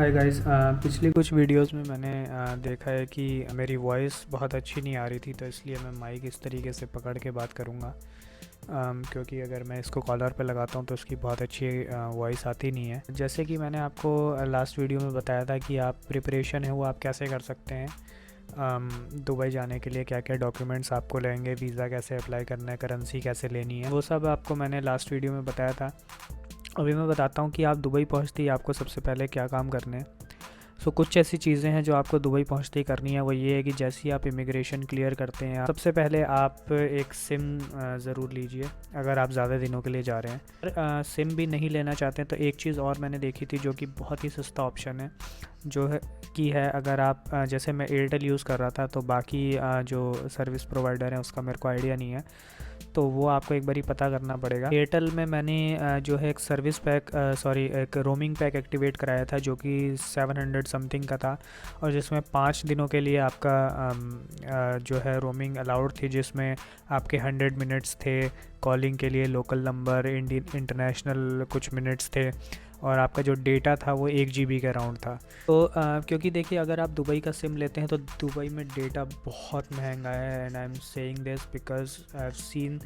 Hi guys. पिछली कुछ videos में मैंने देखा है कि मेरी वॉइस बहुत अच्छी नहीं आ रही थी, तो इसलिए मैं माइक इस तरीके से पकड़ के बात करूँगा। क्योंकि अगर मैं इसको कॉलर पे लगाता हूँ तो उसकी बहुत अच्छी वॉइस आती नहीं है। जैसे कि मैंने आपको लास्ट वीडियो में बताया था कि आप प्रिपरेशन है वो आप कैसे कर सकते हैं। दुबई जाने के लिए क्या क्या डॉक्यूमेंट्स आपको लगेंगे, वीज़ा कैसे अप्लाई करना है, करेंसी कैसे लेनी है, वो सब आपको मैंने लास्ट वीडियो में बताया था। अभी मैं बताता हूँ कि आप दुबई पहुँचते ही आपको सबसे पहले क्या काम करने हैं। कुछ ऐसी चीज़ें हैं जो आपको दुबई पहुँचते ही करनी है। वो ये है कि जैसे ही आप इमिग्रेशन क्लियर करते हैं, सबसे पहले आप एक सिम ज़रूर लीजिए अगर आप ज़्यादा दिनों के लिए जा रहे हैं। अगर सिम भी नहीं लेना चाहते हैं तो एक चीज़ और मैंने देखी थी जो कि बहुत ही सस्ता ऑप्शन है, जो है कि है अगर आप जैसे मैं एयरटेल यूज़ कर रहा था, तो बाकी जो सर्विस प्रोवाइडर है उसका मेरे को आइडिया नहीं है, तो वो आपको एक बारी पता करना पड़ेगा। एयरटेल में मैंने जो है एक सर्विस पैक एक रोमिंग पैक एक्टिवेट कराया था जो कि 700 समथिंग का था, और जिसमें 5 दिनों के लिए आपका जो है रोमिंग अलाउड थी, जिसमें आपके 100 मिनट्स थे कॉलिंग के लिए, लोकल नंबर, इंडियन इंटरनेशनल कुछ मिनट्स थे, और आपका जो डेटा था वो 1 GB के अराउंड था। तो क्योंकि देखिए अगर आप दुबई का सिम लेते हैं तो दुबई में डेटा बहुत महंगा है, and I am saying this because I have seen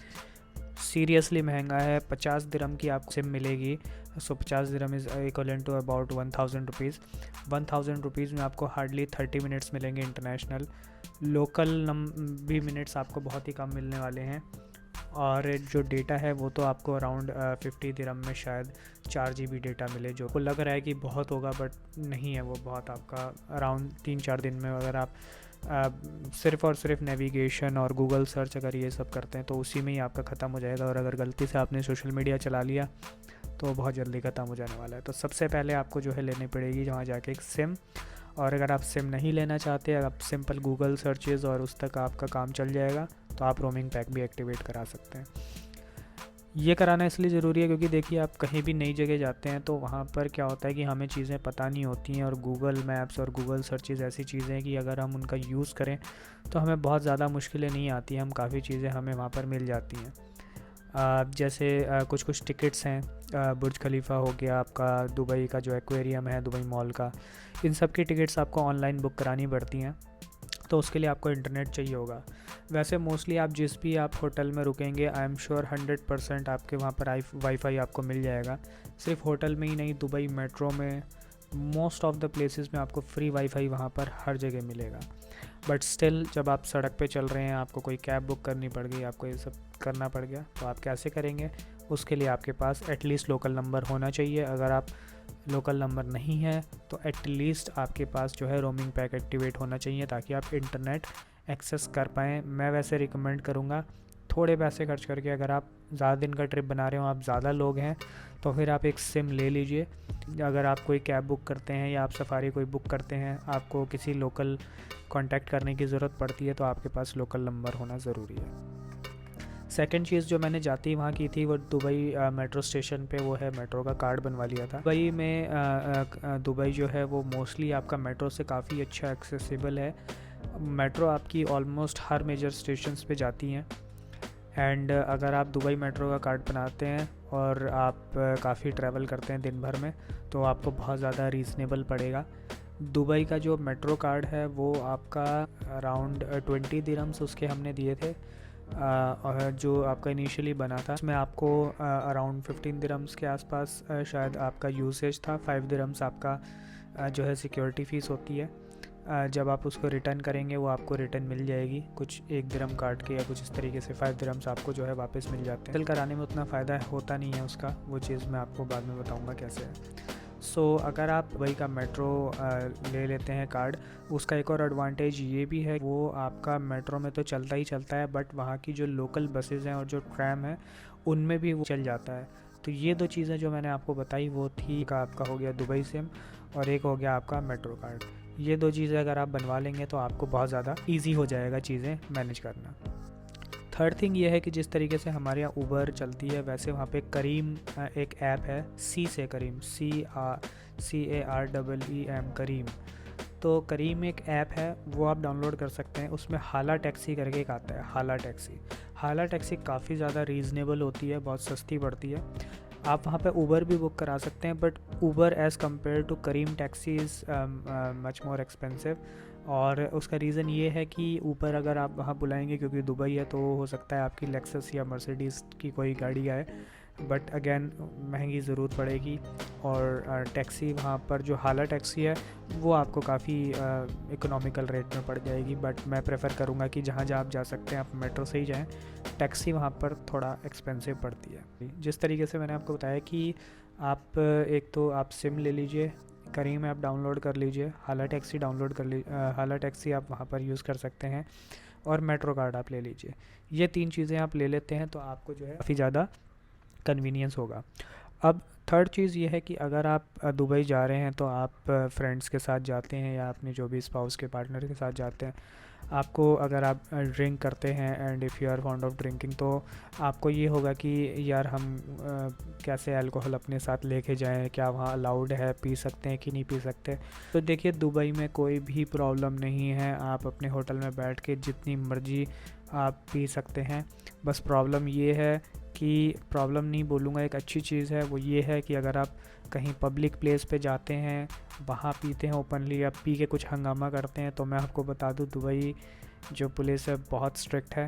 seriously महंगा है। 50 दिरहम की आपको सिम मिलेगी। 50 दिरहम is equivalent to about 1000 rupees. 1000 rupees में आपको हार्डली 30 मिनट्स मिलेंगे इंटरनेशनल। लोकल भी मिनट्स आपको बहुत ही कम मिलने वाले हैं, और जो डेटा है वो तो आपको अराउंड 50 दिरहम में शायद 4 GB डेटा मिले, जो को लग रहा है कि बहुत होगा, बट नहीं है वो बहुत। आपका अराउंड 3-4 दिन में अगर आप सिर्फ़ और सिर्फ नेविगेशन और गूगल सर्च अगर ये सब करते हैं तो उसी में ही आपका ख़त्म हो जाएगा। और अगर गलती से आपने सोशल मीडिया चला लिया तो बहुत जल्दी ख़त्म हो जाने वाला है। तो सबसे पहले आपको जो है लेनी पड़ेगी वहाँ जाके एक सिम। और अगर आप सिम नहीं लेना चाहते, आप सिंपल गूगल सर्चेज़ और उस तक आपका काम चल जाएगा, तो आप रोमिंग पैक भी एक्टिवेट करा सकते हैं। ये कराना इसलिए ज़रूरी है क्योंकि देखिए आप कहीं भी नई जगह जाते हैं तो वहाँ पर क्या होता है कि हमें चीज़ें पता नहीं होती हैं, और गूगल मैप्स और गूगल सर्चेज़ ऐसी चीज़ें हैं कि अगर हम उनका यूज़ करें तो हमें बहुत ज़्यादा मुश्किलें नहीं आती हैं, हम काफ़ी चीज़ें हमें वहाँ पर मिल जाती हैं। जैसे कुछ कुछ टिकट्स हैं, बुर्ज खलीफा हो गया, आपका दुबई का जो एक्वेरियम है दुबई मॉल का, इन सब की टिकट्स आपको ऑनलाइन बुक करानी पड़ती हैं, तो उसके लिए आपको इंटरनेट चाहिए होगा। वैसे मोस्टली आप जिस भी आप होटल में रुकेंगे, आई एम श्योर 100% आपके वहाँ पर वाईफाई आपको मिल जाएगा। सिर्फ होटल में ही नहीं, दुबई मेट्रो में, मोस्ट ऑफ द प्लेसेस में आपको फ्री वाईफाई वहाँ पर हर जगह मिलेगा। बट स्टिल जब आप सड़क पे चल रहे हैं, आपको कोई कैब बुक करनी पड़ गई, आपको ये सब करना पड़ गया, तो आप कैसे करेंगे? उसके लिए आपके पास एटलीस्ट लोकल नंबर होना चाहिए। अगर आप लोकल नंबर नहीं है तो एटलीस्ट आपके पास जो है रोमिंग पैक एक्टिवेट होना चाहिए, ताकि आप इंटरनेट एक्सेस कर पाएँ। मैं वैसे रिकमेंड करूँगा थोड़े पैसे खर्च करके, अगर आप ज़्यादा दिन का ट्रिप बना रहे हो, आप ज़्यादा लोग हैं, तो फिर आप एक सिम ले लीजिए। अगर आप कोई कैब बुक करते हैं या आप सफारी कोई बुक करते हैं, आपको किसी लोकल कांटेक्ट करने की ज़रूरत पड़ती है, तो आपके पास लोकल नंबर होना ज़रूरी है। सेकंड चीज़ जो मैंने जाते ही वहाँ की थी वो दुबई मेट्रो स्टेशन पे वो है मेट्रो का कार्ड बनवा लिया था। दुबई में दुबई जो है वो मोस्टली आपका मेट्रो से काफ़ी अच्छा एक्सेसिबल है। मेट्रो आपकी ऑलमोस्ट हर मेजर स्टेशंस पे जाती हैं, एंड अगर आप दुबई मेट्रो का कार्ड बनाते हैं और आप काफ़ी ट्रैवल करते हैं दिन भर में, तो आपको बहुत ज़्यादा रीज़नेबल पड़ेगा। दुबई का जो मेट्रो कार्ड है वो आपका अराउंड 20 दिरहम्स उसके हमने दिए थे, और जो आपका इनिशियली बना था उसमें आपको अराउंड 15 दिरहम्स के आसपास शायद आपका यूसेज था। 5 दिरहम्स आपका जो है सिक्योरिटी फ़ीस होती है। जब आप उसको रिटर्न करेंगे वो आपको रिटर्न मिल जाएगी, कुछ 1 दिरहम काट के या कुछ इस तरीके से 5 दिरहम्स आपको जो है वापस मिल जाते हैं। सेल कराने में उतना फ़ायदा होता नहीं है उसका, वो चीज़ मैं आपको बाद में बताऊँगा कैसे है। अगर आप दुबई का मेट्रो ले लेते हैं कार्ड, उसका एक और एडवांटेज ये भी है, वो आपका मेट्रो में तो चलता ही चलता है, बट वहाँ की जो लोकल बसेज़ हैं और जो ट्रैम है उनमें भी वो चल जाता है। तो ये 2 चीज़ें जो मैंने आपको बताई वो थी, का आपका हो गया दुबई सिम, और एक हो गया आपका मेट्रो कार्ड। ये 2 चीज़ें अगर आप बनवा लेंगे तो आपको बहुत ज़्यादा ईजी हो जाएगा चीज़ें मैनेज करना। थर्ड थिंग ये है कि जिस तरीके से हमारे यहाँ उबर चलती है, वैसे वहाँ पे करीम एक ऐप है, सी से करीम, CAREEM करीम। तो करीम एक ऐप है, वो आप डाउनलोड कर सकते हैं। उसमें हाला टैक्सी करके एक आता है, हाला टैक्सी। हाला टैक्सी काफ़ी ज़्यादा रीज़नेबल होती है, बहुत सस्ती पड़ती है। आप वहाँ पे ऊबर भी बुक करा सकते हैं, but Uber as compare to Careem taxi is much more expensive. और उसका रीज़न ये है कि ऊबर अगर आप वहाँ बुलाएंगे, क्योंकि दुबई है तो हो सकता है आपकी लेक्सस या मर्सिडीज़ की कोई गाड़ी आए, बट अगेन महंगी ज़रूर पड़ेगी। और टैक्सी वहाँ पर जो हाला टैक्सी है वो आपको काफ़ी इकोनॉमिकल रेट में पड़ जाएगी। बट मैं प्रेफर करूँगा कि जहाँ जहाँ आप जा सकते हैं आप मेट्रो से ही जाएँ, टैक्सी वहाँ पर थोड़ा एक्सपेंसिव पड़ती है। जिस तरीके से मैंने आपको बताया कि आप एक तो आप सिम ले लीजिए, करीम ऐप डाउनलोड कर लीजिए, हाला टैक्सी डाउनलोड कर लीजिए, हाला टैक्सी आप वहाँ पर यूज़ कर सकते हैं, और मेट्रो कार्ड आप ले लीजिए। ये 3 चीज़ें आप ले लेते हैं तो आपको जो है काफ़ी ज़्यादा कन्वीनियंस होगा। अब थर्ड चीज़ ये है कि अगर आप दुबई जा रहे हैं तो आप फ्रेंड्स के साथ जाते हैं या अपने जो भी स्पाउस के पार्टनर के साथ जाते हैं, आपको अगर आप ड्रिंक करते हैं and if you are fond of drinking, तो आपको ये होगा कि यार हम कैसे अल्कोहल अपने साथ लेके जाएं, क्या वहाँ अलाउड है, पी सकते हैं कि नहीं पी सकते। तो देखिए दुबई में कोई भी प्रॉब्लम नहीं है, आप अपने होटल में बैठ के जितनी मर्ज़ी आप पी सकते हैं। बस प्रॉब्लम ये है कि, प्रॉब्लम नहीं बोलूँगा, एक अच्छी चीज़ है वो ये है कि अगर आप कहीं पब्लिक प्लेस पे जाते हैं, वहाँ पीते हैं ओपनली या पी के कुछ हंगामा करते हैं, तो मैं आपको बता दूँ दुबई जो पुलिस है बहुत स्ट्रिक्ट है,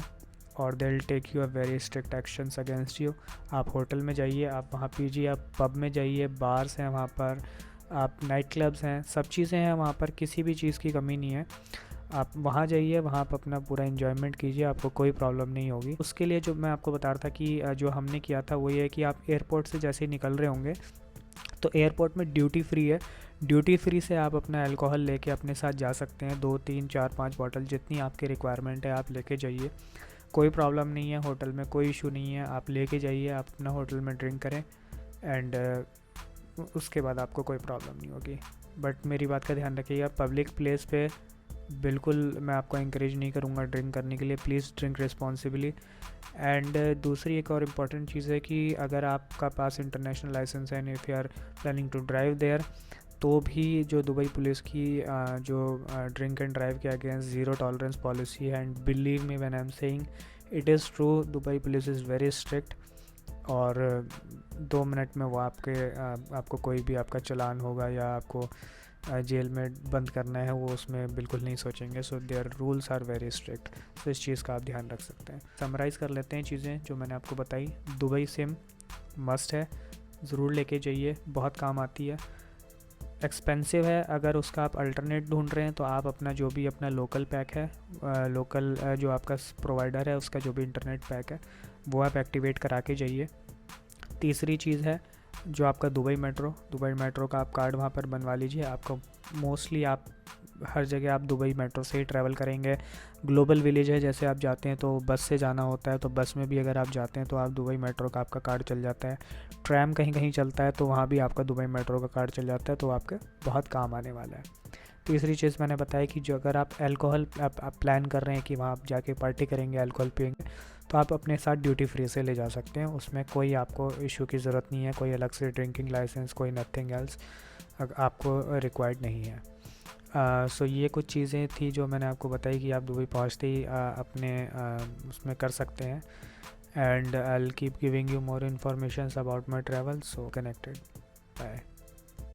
और they will take you a very strict actions against you. आप होटल में जाइए, आप वहाँ पीजिए, आप पब में जाइए, बार्स हैं वहाँ पर, आप नाइट क्लब्स हैं, सब चीज़ें हैं वहाँ पर, किसी भी चीज़ की कमी नहीं है। आप वहाँ जाइए, वहाँ आप अपना पूरा एन्जॉयमेंट कीजिए, आपको कोई प्रॉब्लम नहीं होगी। उसके लिए जो मैं आपको बता रहा था कि जो हमने किया था वो ये है कि आप एयरपोर्ट से जैसे ही निकल रहे होंगे तो एयरपोर्ट में ड्यूटी फ्री है, ड्यूटी फ्री से आप अपना अल्कोहल लेके अपने साथ जा सकते हैं, 2 3 4 5 बॉटल जितनी आपकी रिक्वायरमेंट है आप लेके जाइए, कोई प्रॉब्लम नहीं है, होटल में कोई इशू नहीं है, आप लेके जाइए, आप अपना होटल में ड्रिंक करें एंड उसके बाद आपको कोई प्रॉब्लम नहीं होगी। बट मेरी बात का ध्यान रखिएगा, पब्लिक प्लेस पे बिल्कुल मैं आपको इंकरेज नहीं करूँगा ड्रिंक करने के लिए, प्लीज़ ड्रिंक रिस्पॉन्सिबली। एंड दूसरी एक और इम्पॉर्टेंट चीज़ है कि अगर आपका पास इंटरनेशनल लाइसेंस है and if you are planning to drive there, तो भी जो दुबई पुलिस की जो ड्रिंक एंड ड्राइव के अगेंस्ट ज़ीरो टॉलरेंस पॉलिसी है, and believe me when I am saying it is true, Dubai police is very strict. और 2 minute में वो आपको कोई भी आपका चालान होगा या आपको जेल में बंद करना है वो उसमें बिल्कुल नहीं सोचेंगे। So their rules are very strict, तो इस चीज़ का आप ध्यान रख सकते हैं। समराइज़ कर लेते हैं चीज़ें जो मैंने आपको बताई। दुबई सिम मस्ट है, ज़रूर लेके जाइए, बहुत काम आती है। एक्सपेंसिव है, अगर उसका आप अल्टरनेट ढूंढ रहे हैं तो आप अपना जो भी अपना लोकल पैक है, लोकल जो आपका प्रोवाइडर है उसका जो भी इंटरनेट पैक है वो आप एक्टिवेट करा के जाइए। तीसरी चीज़ है जो आपका दुबई मेट्रो का आप कार्ड वहाँ पर बनवा लीजिए। आपको मोस्टली आप हर जगह आप दुबई मेट्रो से ही ट्रैवल करेंगे। ग्लोबल विलेज है जैसे आप जाते हैं तो बस से जाना होता है, तो बस में भी अगर आप जाते हैं तो आप दुबई मेट्रो का आपका कार्ड चल जाता है। ट्रैम कहीं कहीं चलता है तो वहाँ भी आपका दुबई मेट्रो का कार्ड चल जाता है, तो आपके बहुत काम आने वाला है। तीसरी चीज़ मैंने बताया कि जो अगर आप अल्कोहल आप प्लान कर रहे हैं कि वहाँ आप जाके पार्टी करेंगे, अल्कोहल पिएंगे, तो आप अपने साथ ड्यूटी फ्री से ले जा सकते हैं, उसमें कोई आपको इशू की ज़रूरत नहीं है, कोई अलग से ड्रिंकिंग लाइसेंस, कोई नथिंग एल्स आपको रिक्वायर्ड नहीं है। सो ये कुछ चीज़ें थी जो मैंने आपको बताई कि आप दुबई पहुँचते ही अपने उसमें कर सकते हैं। And I will keep giving you more information about my travel, so connected, bye.